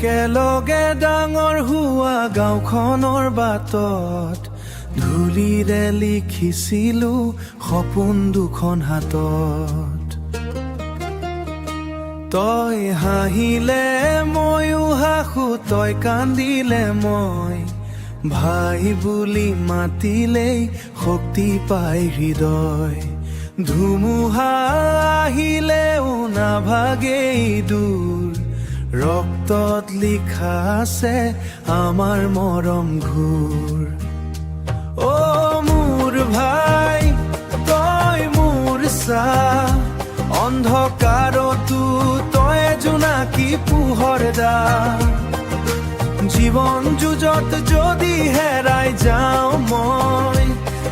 একেলগে ডাঙৰ হোৱা গাঁওখনৰ বাটত ধূলিৰে লিখিছিলো সপোন দুখন হাতত। তই হাঁহিলে ময়ো হাঁহো, তই কান্দিলে মই, ভাই বুলি মাতিলেই শক্তি পায় হৃদয়। ধুমুহা আহিলেও নাভাগেই দূৰ, ৰক্তত লিখা আছে আমাৰ মৰম ঘূৰ। অ' মোৰ ভাই তই মোৰ ছাঁ, অন্ধকাৰতো তই জোনাকী পোহৰ দা। জীৱন যুঁজত যদি হেৰাই যাওঁ মই,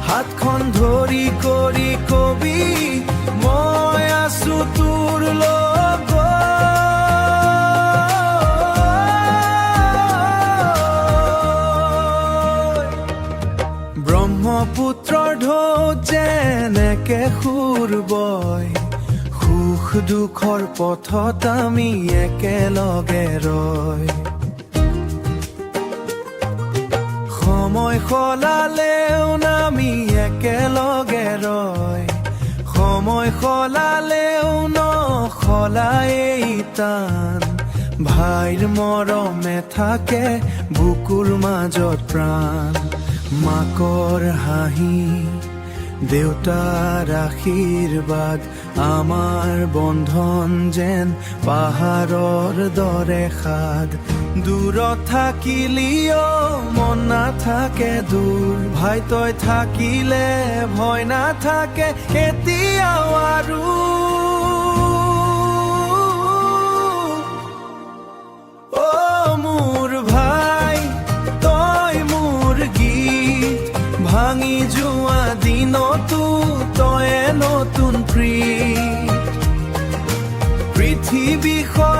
হাতখন ধৰি কৰি কবি মই আছো তোৰ লগত। ব্ৰহ্মপুত্ৰৰ ঢৌত যেনেকে সুৰ বয়, সুখ দুখৰ পথত আমি একেলগে ৰয়। সময় সলালেও নামি একেলগে ৰয়, সময় সলালেও নসলায়েই টান। ভাইৰ মৰমে থাকে বুকুৰ মাজত প্ৰাণ। মাকৰ হাঁহি, দেউতাৰ আশীৰ্বাদ, আমাৰ বন্ধন যেন পাহাৰৰ দৰে সাদ। দূৰত থাকিলেও মন নাথাকে দূৰ, ভাই তই থাকিলে ভয় নাথাকে এতিয়াও আৰু। অ' মোৰ ভাই তই মোৰ গীত, ভাঙি যোৱা দিনতো তই নতুন প্ৰীত। পৃথিৱীখন